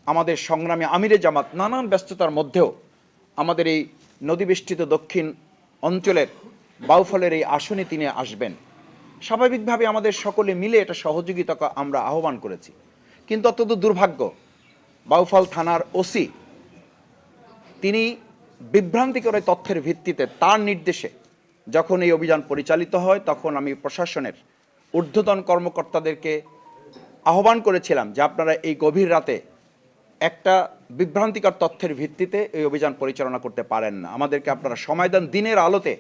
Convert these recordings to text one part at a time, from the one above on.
আমাদের সংগ্রামী আমিরে জামাত নানান ব্যস্ততার মধ্যেও আমাদের এই নদীবেষ্টিত দক্ষিণ অঞ্চলের বাউফলের এই আসনে তিনি আসবেন। স্বাভাবিকভাবে আমাদের সকলে মিলে এটা সহযোগিতা আমরা আহ্বান করেছি। কিন্তু অত্যন্ত দুর্ভাগ্য, বাউফল থানার ওসি তিনি বিভ্রান্তিকর তথ্যের ভিত্তিতে তার নির্দেশে যখন এই অভিযান পরিচালিত হয়, তখন আমি প্রশাসনের ঊর্ধ্বতন কর্মকর্তাদেরকে আহ্বান করেছিলাম যে আপনারা এই গভীর রাতে একটা বিভ্রান্তিকর তথ্যের ভিত্তিতে এই অভিযান পরিচালনা করতে পারেন না। আমাদেরকে আপনারা সময় দেন, দিনের আলোতে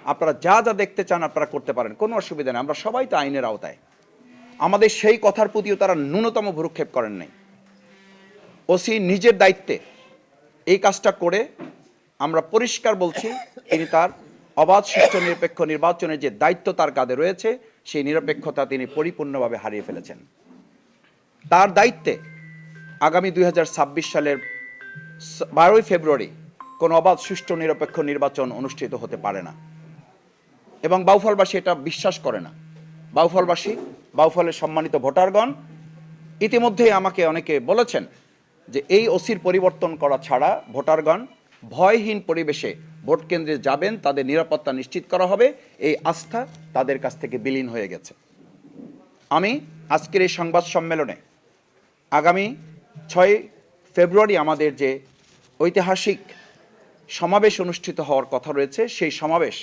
আপনারা যা যা দেখতে চান আপনারা করতে পারেন, কোনো অসুবিধা নেই, আমরা সবাই তো আইনের আওতায়। আমাদের সেই কথার প্রতিও তারা ন্যূনতম ভ্রুক্ষেপ করেন নাই। ওসি নিজের দায়িত্বে এই কাজটা করে আমরা পরিষ্কার বলছি, তিনি তার অবাধ সুষ্ঠু নিরপেক্ষ নির্বাচনের যে দায়িত্ব তার কাঁধে রয়েছে সেই নিরপেক্ষতা তিনি পরিপূর্ণভাবে হারিয়ে ফেলেছেন। তার দায়িত্বে আগামী 2026 সালের 12ই ফেব্রুয়ারি কোনো অবাধ সুষ্ঠু নিরপেক্ষ নির্বাচন অনুষ্ঠিত হতে পারে না এবং বাউফলবাসী এটা বিশ্বাস করে না। বাউফলের সম্মানিত ভোটারগণ ইতিমধ্যেই আমাকে অনেকে বলেছেন যে এই ওসির পরিবর্তন করা ছাড়া ভোটারগণ ভয়হীন পরিবেশে ভোট কেন্দ্রে যাবেন, তাদের নিরাপত্তা নিশ্চিত করা হবে, এই আস্থা তাদের কাছ থেকে বিলীন হয়ে গেছে। আমি আজকের এই সংবাদ সম্মেলনে আগামী 6 ফেব্রুয়ারি আমাদের যে ঐতিহাসিক সমাবেশ অনুষ্ঠিত হওয়ার কথা রয়েছে, সেই সমাবেশ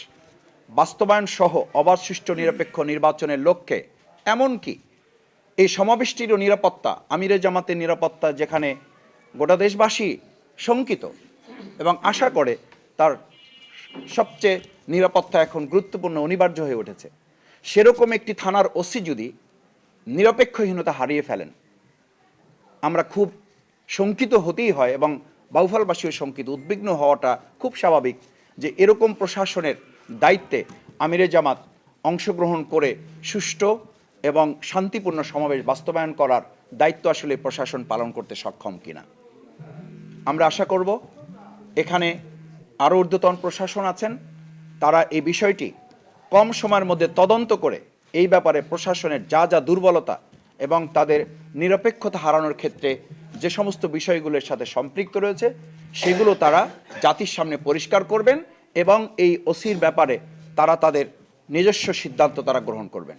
বাস্তবায়ন সহ অবাধ সুষ্ঠু নিরপেক্ষ নির্বাচনের লক্ষ্যে, এমনকি এই সমাবেশটিরও নিরাপত্তা, আমিরে জামাতের নিরাপত্তা যেখানে গোটা দেশবাসী শঙ্কিত এবং আশা করে তার সবচেয়ে নিরাপত্তা এখন গুরুত্বপূর্ণ অনিবার্য হয়ে উঠেছে, সেরকম একটি থানার ওসি যদি নিরপেক্ষহীনতা হারিয়ে ফেলেন, আমরা খুব শঙ্কিত হতেই হয় এবং বাউফলবাসীও শঙ্কিত, উদ্বিগ্ন হওয়াটা খুব স্বাভাবিক যে এরকম প্রশাসনের দায়িত্বে আমিরে জামাত অংশগ্রহণ করে সুষ্ঠু এবং শান্তিপূর্ণ সমাবেশ বাস্তবায়ন করার দায়িত্ব আসলে প্রশাসন পালন করতে সক্ষম কিনা। আমরা আশা করব এখানে আরও ঊর্ধ্বতন প্রশাসন আছেন, তারা এই বিষয়টি কম সময়ের মধ্যে তদন্ত করে এই ব্যাপারে প্রশাসনের যা যা দুর্বলতা এবং তাদের নিরপেক্ষতা হারানোর ক্ষেত্রে যে সমস্ত বিষয়গুলোর সাথে সম্পৃক্ত রয়েছে সেগুলো তারা জাতির সামনে পরিষ্কার করবেন এবং এই ওসির ব্যাপারে তারা তাদের নিজস্ব সিদ্ধান্ত তারা গ্রহণ করবেন।